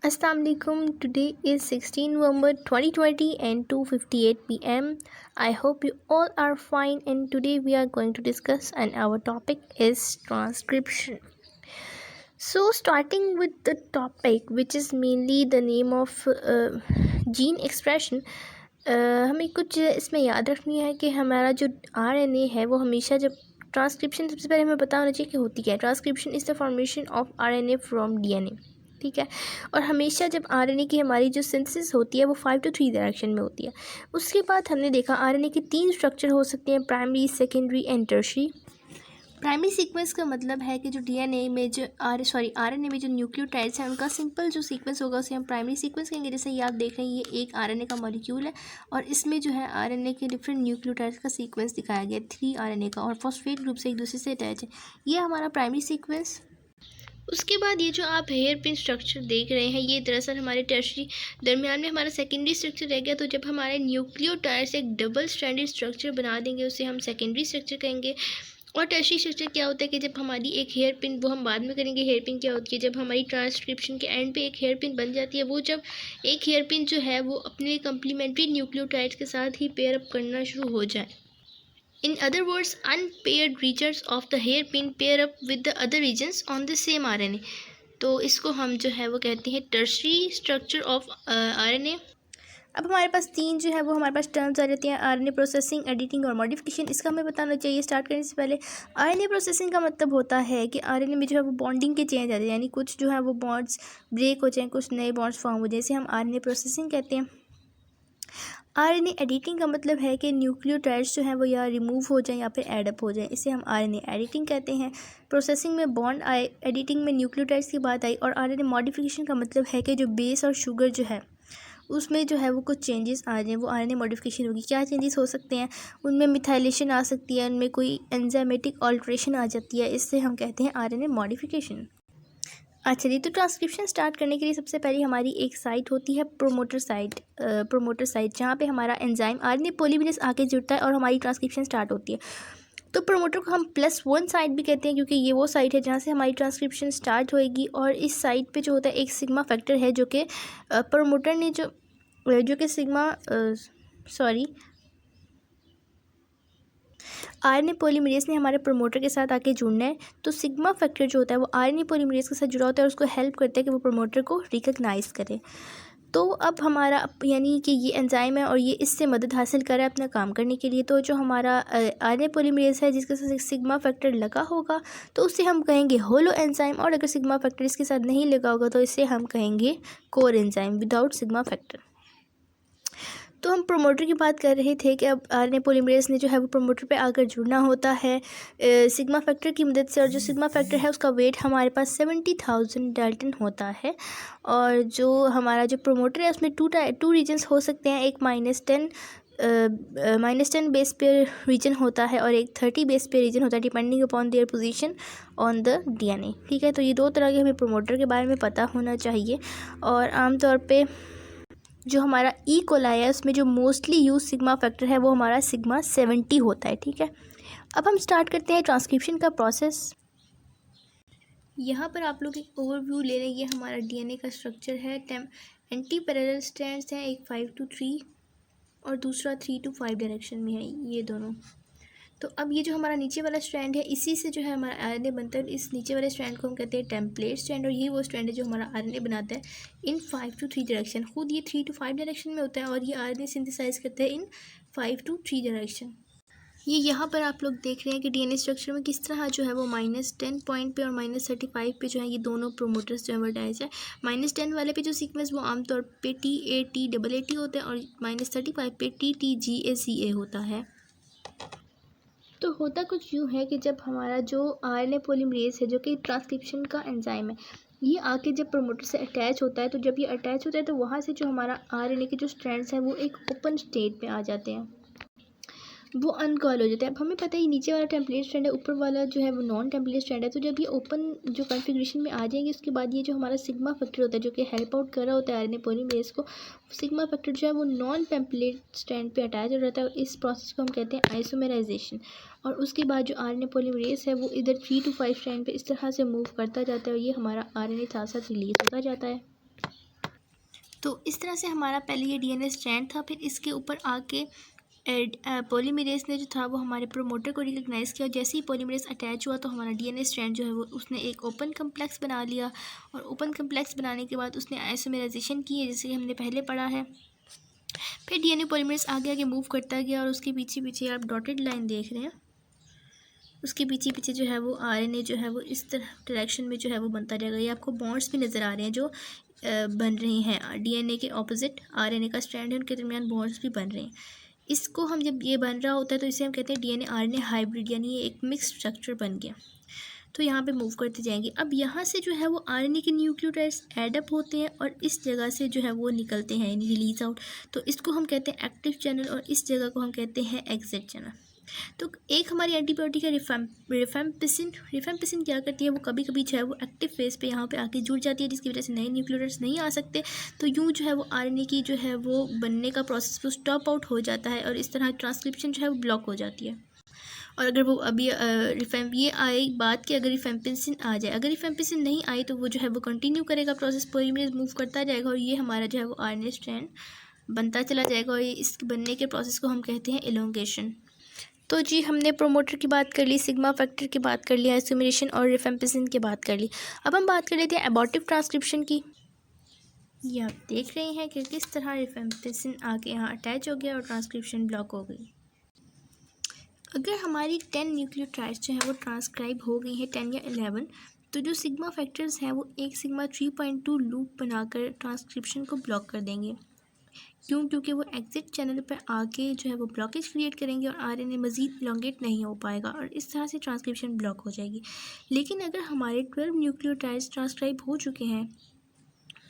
Assalamu alaikum. Today is 16 November 2020 and 2:58 p.m. I hope you all are fine, and today we are going to discuss, and our topic is transcription. So starting with the topic, which is mainly the name of gene expression. हमें कुछ इसमें याद रखनी है कि हमारा जो RNA है वो हमेशा जब ट्रांसक्रिप्शन, सबसे पहले हमें पता होना चाहिए कि होती क्या है। Transcription is the formation of RNA from DNA, ठीक है। और हमेशा जब RNA की हमारी जो सिंथेसिस होती है वो 5 to 3 डायरेक्शन में होती है। उसके बाद हमने देखा RNA के 3 स्ट्रक्चर हो सकते हैं, primary, secondary and tertiary. Primary sequence का मतलब है कि जो DNA में जो RNA में जो न्यूक्लियोटाइड्स हैं उनका सिंपल जो सीक्वेंस होगा उसे हम प्राइमरी सीक्वेंस कहेंगे। जैसे ये आप देख रहे हैं, ये एक RNA का मॉलिक्यूल है और इसमें जो है RNA के डिफरेंट न्यूक्लियोटाइड्स का सीक्वेंस दिखाया गया है, 3 RNA का, और फॉस्फेट ग्रुप से एक दूसरे से अटैच है। ये हमारा प्राइमरी सीक्वेंस। उसके बाद ये जो आप हेयर पिन स्ट्रक्चर देख रहे हैं, ये दरअसल हमारे टर्शियरी दरमियान में हमारा सेकेंडरी स्ट्रक्चर रह गया। तो जब हमारे न्यूक्लियोटाइड्स एक डबल स्ट्रैंडेड स्ट्रक्चर बना देंगे उसे हम सेकेंडरी स्ट्रक्चर कहेंगे। और टर्शियरी स्ट्रक्चर क्या होता है कि जब हमारी एक हेयर पिन, वो हम बाद में करेंगे, हेयर पिन क्या होती है, जब हमारी ट्रांसक्रिप्शन के एंड पे एक हेयर पिन बन जाती है, वो जब एक हेयर पिन जो है वो अपने कंप्लीमेंट्री न्यूक्लियोटाइड्स के साथ ही पेयर अप करना शुरू हो जाए। In other words, unpaired regions of the hairpin pair up with the other regions on the same RNA. तो इसको हम जो है वो कहते हैं टर्शियरी स्ट्रक्चर ऑफ RNA। अब हमारे पास 3 जो है वो हमारे पास टर्म्स आ जाती हैं, RNA प्रोसेसिंग, एडिटिंग और मॉडिफिकेशन। इसका हमें बताना चाहिए स्टार्ट करने से पहले। RNA प्रोसेसिंग का मतलब होता है कि RNA में जो है वो बॉन्डिंग के चेंज आ जाए, यानी कुछ जो है वो बॉन्ड्स ब्रेक हो जाएँ, कुछ नए बॉन्ड्स फॉर्म हो जाए, इसे हम RNA प्रोसेसिंग कहते हैं। RNA एडिटिंग का मतलब है कि न्यूक्लियोटाइड्स जो हैं वो या रिमूव हो जाएं या फिर एडअप हो जाएं, इसे हम RNA एडिटिंग कहते हैं। प्रोसेसिंग में बॉन्ड आए, एडिटिंग में न्यूक्लियोटाइड्स की बात आई, और RNA मॉडिफिकेशन का मतलब है कि जो बेस और शुगर जो है उसमें जो है वो कुछ चेंजेस आ जाएँ, वो RNA मॉडिफिकेशन होगी। क्या चेंजेस हो सकते हैं? उनमें मिथाइलेशन आ सकती है, उनमें कोई एंजाइमेटिक ऑल्ट्रेशन आ जाती है, इससे हम कहते हैं RNA मॉडिफिकेशन। अच्छा जी, तो ट्रांसक्रिप्शन स्टार्ट करने के लिए सबसे पहले हमारी एक साइट होती है प्रोमोटर साइट, जहाँ पे हमारा एंजाइम RNA पॉलीमरेज आके जुड़ता है और हमारी ट्रांसक्रिप्शन स्टार्ट होती है। तो प्रोमोटर को हम +1 साइट भी कहते हैं, क्योंकि ये वो साइट है जहाँ से हमारी ट्रांसक्रिप्शन स्टार्ट होएगी। और इस साइट पे जो होता है एक सिग्मा फैक्टर है, जो कि प्रोमोटर ने जो कि RNA पॉलीमरेज ने हमारे प्रोमोटर के साथ आके जुड़ना है। तो सिग्मा फैक्टर जो होता है वो RNA पॉलीमरेज के साथ जुड़ा होता है और उसको हेल्प करता है कि वो प्रोमोटर को रिकग्नाइज़ करे। तो अब हमारा यानी कि ये एंजाइम है और ये इससे मदद हासिल कर रहा है अपना काम करने के लिए। तो जो हमारा RNA पॉलीमरेज है जिसके साथ सिग्मा फैक्टर लगा होगा तो उसे हम कहेंगे होलो एंजाइम, और अगर सिग्मा फैक्टर इसके साथ नहीं लगा होगा तो इसे हम कहेंगे core enzyme without sigma factor. तो हम प्रोमोटर की बात कर रहे थे कि अब RNA पॉलीमरेज ने जो है वो प्रोमोटर पे आकर जुड़ना होता है सिग्मा फैक्टर की मदद से, और जो सिग्मा फैक्टर है उसका वेट हमारे पास 70,000 डाल्टन होता है। और जो हमारा जो प्रोमोटर है उसमें टू रीजन्स हो सकते हैं, एक -10 बेस पेयर रीजन होता है और एक 30 बेस पेयर रीजन होता है, depending upon their position on the DNA, ठीक है। तो ये 2 तरह के हमें प्रोमोटर के बारे में पता होना चाहिए। और आमतौर पे जो हमारा ई कोलाई है उसमें जो मोस्टली यूज सिग्मा फैक्टर है वो हमारा सिग्मा 70 होता है, ठीक है। अब हम स्टार्ट करते हैं ट्रांसक्रिप्शन का प्रोसेस। यहाँ पर आप लोग एक ओवरव्यू ले लें। ये हमारा DNA का स्ट्रक्चर है। एंटी पैरेलल स्ट्रैंड्स हैं, एक 5 to 3 और दूसरा 3 to 5 डायरेक्शन में है, ये दोनों। तो अब ये जो हमारा नीचे वाला स्ट्रैंड है इसी से जो है हमारा RNA बनता है। इस नीचे वाले स्ट्रैंड को हम कहते हैं टेम्पलेट स्ट्रैंड, और ये वो स्ट्रैंड है जो हमारा RNA बनाता है इन 5 to 3 डायरेक्शन। खुद ये 3 to 5 डायरेक्शन में होता है और ये RNA सिंथेसाइज करता है इन 5 to 3 डायरेक्शन। ये यहाँ पर आप लोग देख रहे हैं कि DNA स्ट्रक्चर में किस तरह जो है वो -10 पॉइंट पे और -35 पे जो है ये दोनों प्रोमोटर्स जो एडवर्टाइज है। -10 वाले पे जो सीक्वेंस वो आमतौर पे TAT होता है और -35 पे TTGACA होता है। तो होता कुछ यूँ है कि जब हमारा जो RNA पॉलीमरेज है जो कि ट्रांसक्रिप्शन का एंजाइम है, ये आके जब प्रोमोटर से अटैच होता है, तो जब ये अटैच होता है तो वहाँ से जो हमारा RNA के जो स्ट्रैंड्स हैं वो एक ओपन स्टेट में आ जाते हैं, वो अनकॉल हो जाता है। अब हमें पता है ये नीचे वाला टेम्पलेट स्ट्रैंड है, ऊपर वाला जो है वो नॉन टेम्पलेट स्ट्रैंड है। तो जब ये ओपन जो कॉन्फ़िगरेशन में आ जाएंगे उसके बाद ये जो हमारा सिग्मा फैक्टर होता है जो कि हेल्प आउट कर रहा होता है RNA पॉलीमरेज को, सिग्मा फैक्टर जो है वो नॉन टेम्पलेट स्ट्रैंड पे अटैच हो जाता है। इस प्रोसेस को हम कहते हैं आइसोमेराइजेशन। और उसके बाद जो RNA पॉलीमरेज है वो इधर 3 to 5 स्ट्रैंड पे इस तरह से मूव करता जाता है और ये हमारा RNA साथ साथ रिलीज होता जाता है। तो इस तरह से हमारा पहले ये डीएनए स्ट्रैंड था, फिर इसके ऊपर आके पॉलीमरेज ने जो था वो हमारे प्रोमोटर को रिकग्नाइज़ किया। जैसे ही पॉलीमरेज अटैच हुआ तो हमारा डीएनए स्ट्रैंड जो है वो उसने एक ओपन कम्प्लेक्स बना लिया, और ओपन कम्प्लेक्स बनाने के बाद उसने आइसोमराइजेशन की है, जैसे कि हमने पहले पढ़ा है। फिर डीएनए पॉलीमरेज आगे आगे मूव करता गया, और उसके पीछे पीछे आप डॉटेड लाइन देख रहे हैं, उसके पीछे पीछे जो है वो आरएनए जो है वो इस तरह डायरेक्शन में जो है वो बनता रहेगा। ये आपको बॉन्ड्स भी नज़र आ रहे हैं जो बन रही हैं डीएनए के ऑपोजिट आरएनए का स्ट्रैंड है, उनके दरमियान बॉन्ड्स भी बन रहे हैं। इसको हम जब ये बन रहा होता है तो इसे हम कहते हैं डीएनए आरएनए हाइब्रिड, यानी ये एक मिक्स स्ट्रक्चर बन गया। तो यहाँ पे मूव करते जाएंगे। अब यहाँ से जो है वो आरएनए के न्यूक्लियोटाइड्स एडअप होते हैं और इस जगह से जो है वो निकलते हैं, यानी रिलीज आउट। तो इसको हम कहते हैं एक्टिव चैनल, और इस जगह को हम कहते हैं एग्जिट चैनल। तो एक हमारी एंटीबायोटिक है रिफेम्पिसिन। रिफेम्पिसिन क्या करती है, वो कभी कभी जो है वो एक्टिव फेज पे यहाँ पे आके जुड़ जाती है, जिसकी वजह से नए न्यूक्लियोटाइड्स नहीं आ सकते। तो यूँ जो है वो आरएनए की जो है वो बनने का प्रोसेस वो स्टॉप आउट हो जाता है, और इस तरह ट्रांसक्रिप्शन जो है वो ब्लॉक हो जाती है। और अगर वो अभी ये आए बात कि अगर रिफेम्पिसिन आ जाए, अगर रिफेम्पिसिन नहीं आई तो वो जो है वो कंटिन्यू करेगा प्रोसेस, पॉलीमरेज मूव करता जाएगा, और ये हमारा जो है वो आरएनए स्ट्रैंड बनता चला जाएगा, और ये इस बनने के प्रोसेस को हम कहते हैं एलोंगेशन। तो जी हमने प्रोमोटर की बात कर ली, सिग्मा फैक्टर की बात कर ली, आइसोमरेशन और रिफेम्पिसिन की बात कर ली। अब हम बात कर लेते हैं एबॉर्टिव ट्रांसक्रिप्शन की। ये आप देख रहे हैं कि किस तरह रिफेम्पिसिन आके यहाँ अटैच हो गया और ट्रांसक्रिप्शन ब्लॉक हो गई। अगर हमारी 10 न्यूक्लियोटाइड्स जो है वो ट्रांसक्राइब हो गई हैं, 10 या 11, तो जो सिग्मा फैक्टर्स हैं वो एक सिग्मा 3.2 लूप बनाकर ट्रांसक्रिप्शन को ब्लॉक कर देंगे। क्यों? क्योंकि वो एग्जिट चैनल पर आके जो है वो ब्लॉकेज क्रिएट करेंगे और आरएनए मज़ीद इलोंगेट नहीं हो पाएगा, और इस तरह से ट्रांसक्रिप्शन ब्लॉक हो जाएगी। लेकिन अगर हमारे 12 न्यूक्लियोटाइड्स ट्रांसक्राइब हो चुके हैं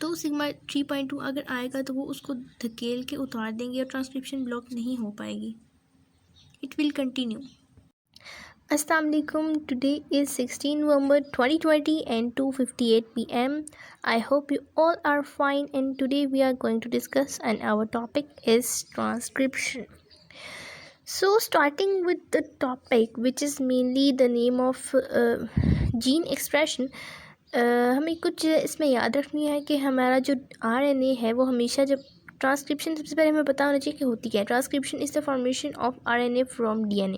तो सिग्मा 3.2 अगर आएगा तो वो उसको धकेल के उतार देंगे और ट्रांसक्रिप्शन ब्लॉक नहीं हो पाएगी। It will continue. Assalamu alaikum. Today is 16 November 2020 and 2:58 p.m. I hope you all are fine, and today we are going to discuss, and our topic is transcription. So starting with the topic, which is mainly the name of gene expression, हमें कुछ इसमें याद रखनी है कि हमारा जो RNA है वो हमेशा जब ट्रांसक्रिप्शन, सबसे पहले हमें पता होना चाहिए कि होती क्या है। Transcription is the formation of RNA from DNA,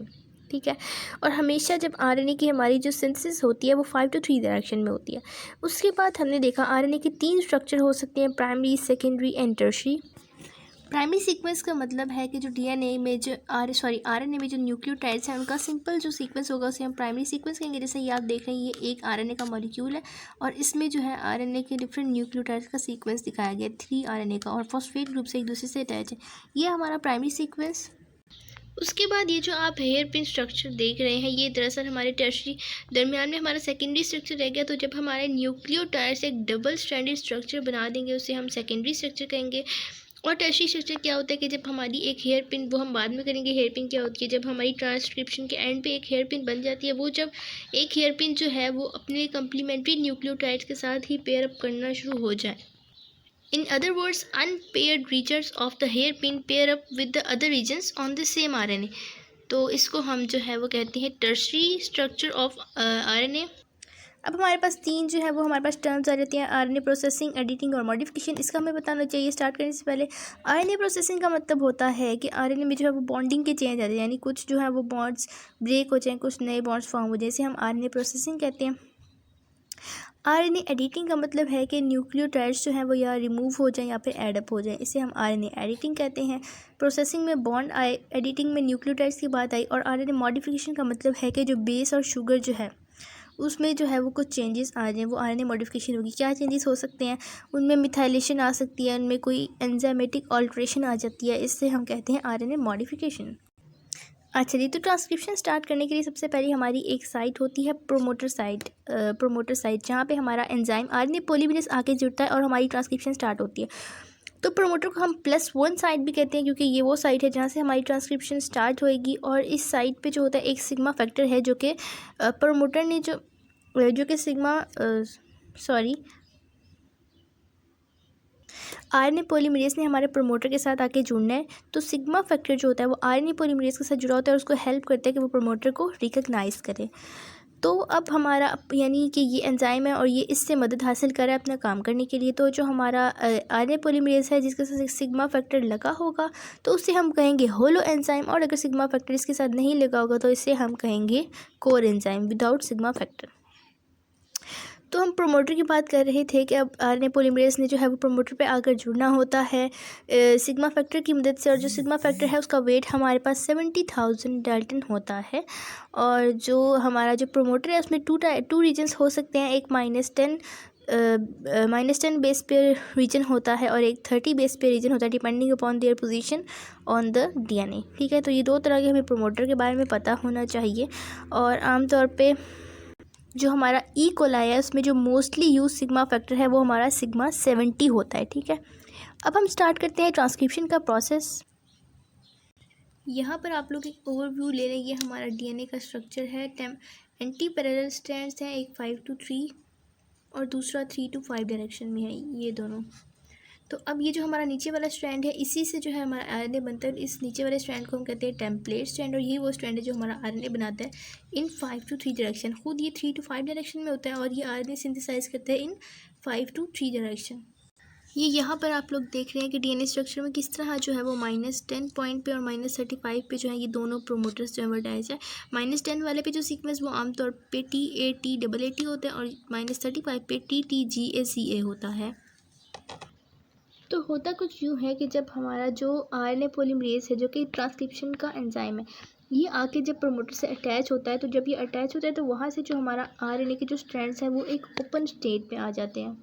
ठीक है। और हमेशा जब आरएनए की हमारी जो सिंथेसिस होती है वो 5 to 3 डायरेक्शन में होती है। उसके बाद हमने देखा आरएनए के 3 स्ट्रक्चर हो सकते हैं, primary, secondary and tertiary. Primary sequence का मतलब है कि जो डीएनए में जो आरएनए में जो न्यूक्लियोटाइड्स हैं उनका सिंपल जो सीक्वेंस होगा उसे हम प्राइमरी सीक्वेंस कहेंगे। जैसे ये आप देख रहे हैं, ये एक आरएनए का मॉलिक्यूल है और इसमें जो है आरएनए के डिफरेंट न्यूक्लियोटाइड्स का सीक्वेंस दिखाया गया, 3 आरएनए का, और फॉस्फेट ग्रुप से एक दूसरे से अटैच है। ये हमारा प्राइमरी सीक्वेंस। उसके बाद ये जो आप हेयर पिन स्ट्रक्चर देख रहे हैं, ये दरअसल हमारे टर्शियरी, दरमियान में हमारा सेकेंडरी स्ट्रक्चर रह गया। तो जब हमारे न्यूक्लियोटाइड्स एक डबल स्ट्रैंडेड स्ट्रक्चर बना देंगे उसे हम सेकेंडरी स्ट्रक्चर कहेंगे। और टर्शियरी स्ट्रक्चर क्या होता है कि जब हमारी एक हेयर पिन, वो हम बाद में करेंगे, हेयर पिन क्या होती है, जब हमारी ट्रांसक्रिप्शन के एंड पे एक हेयर पिन बन जाती है, वो जब एक हेयर पिन जो है वो अपने कम्प्लीमेंट्री न्यूक्लियोटाइड्स के साथ ही पेयर अप करना शुरू हो जाए। In other words, unpaired regions of the hairpin pair up with the other regions on the same RNA. तो इसको हम जो है वो कहते हैं टर्शियरी स्ट्रक्चर ऑफ RNA। अब हमारे पास 3 जो है वो हमारे पास टर्म्स आ जाती हैं, आरएनए प्रोसेसिंग, एडिटिंग और मॉडिफिकेशन। इसका हमें बताना चाहिए स्टार्ट करने से पहले। आरएनए प्रोसेसिंग का मतलब होता है कि आरएनए में जो है वो बॉन्डिंग के चेंज आते हैं, यानी कुछ जो है वो बॉन्ड्स ब्रेक हो जाएँ, कुछ नए बॉन्ड्स फॉर्म हो जाए, इसे हम आरएनए प्रोसेसिंग कहते हैं। आरएनए एडिटिंग का मतलब है कि न्यूक्लियोटाइड्स जो हैं वो या रिमूव हो जाएं या फिर एडअप हो जाएं, इसे हम आरएनए एडिटिंग कहते हैं। प्रोसेसिंग में बॉन्ड आए, एडिटिंग में न्यूक्लियोटाइड्स की बात आई, और आरएनए मॉडिफिकेशन का मतलब है कि जो बेस और शुगर जो है उसमें जो है वो कुछ चेंजेस आ जाएँ, वो आरएनए मॉडिफिकेशन होगी। क्या चेंजेस हो सकते हैं? उनमें मिथाइलेशन आ सकती है, उनमें कोई एंजाइमेटिक ऑल्ट्रेशन आ जाती है, इससे हम कहते हैं आरएनए मॉडिफिकेशन। अच्छा जी, तो ट्रांसक्रिप्शन स्टार्ट करने के लिए सबसे पहले हमारी एक साइट होती है प्रोमोटर साइट, जहाँ पे हमारा एंजाइम आरएनए पॉलीमरेज आके जुड़ता है और हमारी ट्रांसक्रिप्शन स्टार्ट होती है। तो प्रोमोटर को हम +1 साइट भी कहते हैं, क्योंकि ये वो साइट है जहाँ से हमारी ट्रांसक्रिप्शन स्टार्ट होएगी। और इस साइट पे जो होता है एक सिग्मा फैक्टर है, जो कि प्रोमोटर ने जो कि आरएनए पॉलीमरेज ने हमारे प्रोमोटर के साथ आके जुड़ना है। तो सिग्मा फैक्टर जो होता है वो आरएनए पॉलीमरेज के साथ जुड़ा होता है और उसको हेल्प करता है कि वो प्रोमोटर को रिकग्नाइज़ करे। तो अब हमारा यानी कि ये एंजाइम है और ये इससे मदद हासिल कर रहा है अपना काम करने के लिए। तो जो हमारा आरएनए पॉलीमरेज है जिसके साथ सिग्मा फैक्टर लगा होगा तो उसे हम कहेंगे होलो एंजाइम, और अगर सिग्मा फैक्टर इसके साथ नहीं लगा होगा तो इसे हम कहेंगे core enzyme without sigma factor. तो हम प्रोमोटर की बात कर रहे थे कि अब आरएनए पॉलीमरेज ने जो है वो प्रोमोटर पे आकर जुड़ना होता है सिग्मा फैक्टर की मदद से, और जो सिग्मा फैक्टर है उसका वेट हमारे पास 70,000 डाल्टन होता है। और जो हमारा जो प्रोमोटर है उसमें टू रीजन्स हो सकते हैं, एक -10 बेस पेयर रीजन होता है और एक 30 बेस पेयर रीजन होता है, depending upon their position on the DNA. ठीक है, तो ये दो तरह के हमें प्रोमोटर के बारे में पता होना चाहिए। और आमतौर पे जो हमारा ई कोलाई है उसमें जो मोस्टली यूज सिग्मा फैक्टर है वो हमारा सिग्मा 70 होता है। ठीक है, अब हम स्टार्ट करते हैं ट्रांसक्रिप्शन का प्रोसेस। यहाँ पर आप लोग एक ओवरव्यू ले लेंगे। हमारा डीएनए का स्ट्रक्चर है, एंटी पैरेलल स्ट्रैंड्स हैं, एक 5 to 3 और दूसरा 3 to 5 डायरेक्शन में है, ये दोनों। तो अब ये जो हमारा नीचे वाला स्ट्रैंड है इसी से जो है हमारा आरएनए बनता है। इस नीचे वाले स्ट्रैंड को हम कहते हैं टेम्पलेट स्ट्रैंड, और यही वो स्ट्रैंड है जो हमारा आरएनए बनाता है इन 5 to 3 डायरेक्शन। खुद ये 3 to 5 डायरेक्शन में होता है और ये आरएनए सिंथेसाइज करता है इन 5 to 3 डायरेक्शन। ये यहाँ पर आप लोग देख रहे हैं कि डीएनए स्ट्रक्चर में किस तरह जो है वो -10 पॉइंट पे और -35 पे जो है ये दोनों प्रोमोटर्स जो है वो अटैच है। -10 वाले पे जो सीक्वेंस वो आमतौर पे TAT होता है और -35 पे TTGACA होता है। तो होता कुछ यूँ है कि जब हमारा जो आरएनए पॉलीमरेज है जो कि ट्रांसक्रिप्शन का एंजाइम है, ये आके जब प्रमोटर से अटैच होता है, तो जब ये अटैच होता है तो वहाँ से जो हमारा आरएनए के जो स्ट्रैंड्स हैं वो एक ओपन स्टेट पे आ जाते हैं,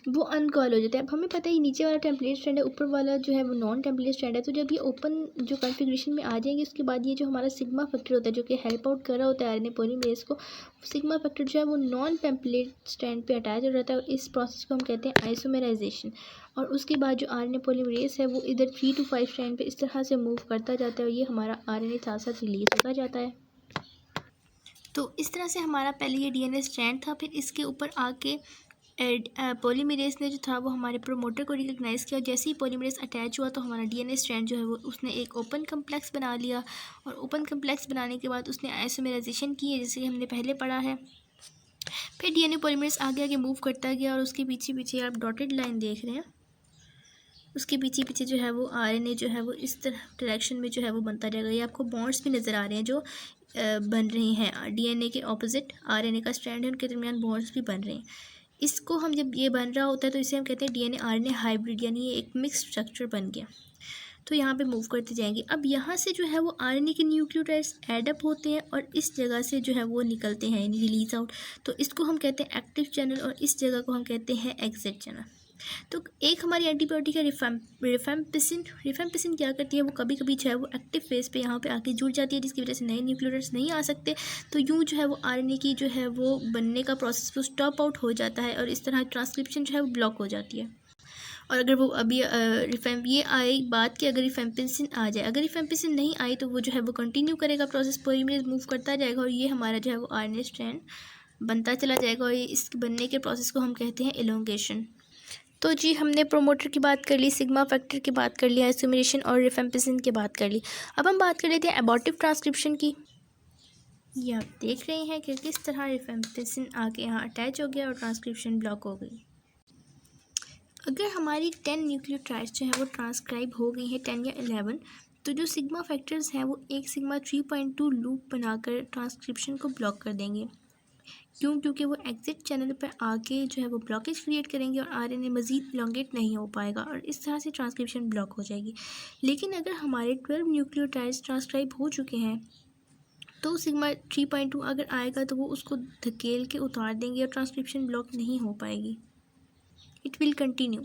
वो अनकॉल हो जाता है। अब हमें पता है नीचे वाला टेम्पलेट स्ट्रैंड है, ऊपर वाला जो है वो नॉन टेम्पलेट स्ट्रैंड है। तो जब ये ओपन जो कॉन्फ़िगरेशन में आ जाएंगे उसके बाद ये जो हमारा सिग्मा फैक्टर होता है जो कि हेल्प आउट कर रहा होता है आरएनए पॉलीमरेज को, सिग्मा फैक्टर जो है वो नॉन टेम्पलेट स्ट्रैंड पे अटैच हो जाता है। इस प्रोसेस को हम कहते हैं आइसोमेराइजेशन। और उसके बाद जो आरएनए पॉलीमरेज है वो इधर 3 to 5 स्ट्रैंड पे इस तरह से मूव करता जाता है और ये हमारा आरएनए साथ साथ रिलीज होता जाता है। तो इस तरह से हमारा पहले ये डीएनए स्ट्रैंड था, फिर इसके ऊपर आके पॉलीमरेज ने जो था वो हमारे प्रोमोटर को रिकग्नाइज़ किया। जैसे ही पॉलीमरेज अटैच हुआ तो हमारा डीएनए स्ट्रैंड जो है वो उसने एक ओपन कम्प्लेक्स बना लिया, और ओपन कम्प्लेक्स बनाने के बाद उसने आइसोमेराइजेशन की है जैसे कि हमने पहले पढ़ा है। फिर डीएनए पॉलीमरेज आगे आगे मूव करता गया और उसके पीछे पीछे आप डॉटेड लाइन देख रहे हैं, उसके पीछे पीछे जो है वो आरएनए जो है वो इस तरह डायरेक्शन में जो है वो बनता जाएगा। ये आपको बॉन्ड्स भी नज़र आ रहे हैं जो बन रही हैं, डीएनए के ऑपोजिट आरएनए का स्ट्रैंड है उनके दरमियान बॉन्ड्स भी बन रहे हैं। इसको हम जब ये बन रहा होता है तो इसे हम कहते हैं डीएनए आरएनए हाइब्रिड, यानी ये एक मिक्स स्ट्रक्चर बन गया। तो यहाँ पे मूव करते जाएंगे। अब यहाँ से जो है वो आरएनए के न्यूक्लियोटाइड्स एडअप होते हैं और इस जगह से जो है वो निकलते हैं यानी रिलीज आउट। तो इसको हम कहते हैं एक्टिव चैनल और इस जगह को हम कहते हैं एग्जिट चैनल। तो एक हमारी एंटीबायोटिक है रिफेम्पिसिन। रिफेम्पिसिन क्या करती है, वो कभी कभी जो है वो एक्टिव फेज पे यहाँ पे आके जुड़ जाती है जिसकी वजह से नए न्यूक्लियोटाइड्स नहीं आ सकते। तो यूँ जो है वो आरएनए की जो है वो बनने का प्रोसेस वो स्टॉप आउट हो जाता है और इस तरह ट्रांसक्रिप्शन जो है वो ब्लॉक हो जाती है। और अगर वो अभी ये आए बात कि अगर रिफेम्पिसिन आ जाए, अगर रिफेम्पिसिन नहीं आई तो वो जो है वो कंटिन्यू करेगा प्रोसेस, पॉलीमरेज मूव करता जाएगा और ये हमारा जो है वो आरएनए स्ट्रैंड बनता चला जाएगा और इस बनने के प्रोसेस को हम कहते हैं एलोंगेशन। तो जी हमने प्रोमोटर की बात कर ली, सिग्मा फैक्टर की बात कर ली, आइसोमेरेशन और रिफेम्पिसिन की बात कर ली। अब हम बात कर लेते हैं एबॉर्टिव ट्रांसक्रिप्शन की। ये आप देख रहे हैं कि किस तरह रिफेम्पिसिन आके यहाँ अटैच हो गया और ट्रांसक्रिप्शन ब्लॉक हो गई। अगर हमारी 10 न्यूक्लियोटाइड्स जो है वो ट्रांसक्राइब हो गई हैं 10 या 11, तो जो सिग्मा फैक्टर्स हैं वो एक सिग्मा 3.2 लूप बनाकर ट्रांसक्रिप्शन को ब्लॉक कर देंगे। क्यों? क्योंकि वो एग्जिट चैनल पर आके जो है वो ब्लॉकेज क्रिएट करेंगे और आरएनए मज़ीद इलोंगेट नहीं हो पाएगा और इस तरह से ट्रांसक्रिप्शन ब्लॉक हो जाएगी। लेकिन अगर हमारे 12 न्यूक्लियोटाइड्स ट्रांसक्राइब हो चुके हैं तो सिग्मा 3.2 अगर आएगा तो वो उसको धकेल के उतार देंगे और ट्रांसक्रिप्शन ब्लॉक नहीं हो पाएगी, इट विल कंटिन्यू।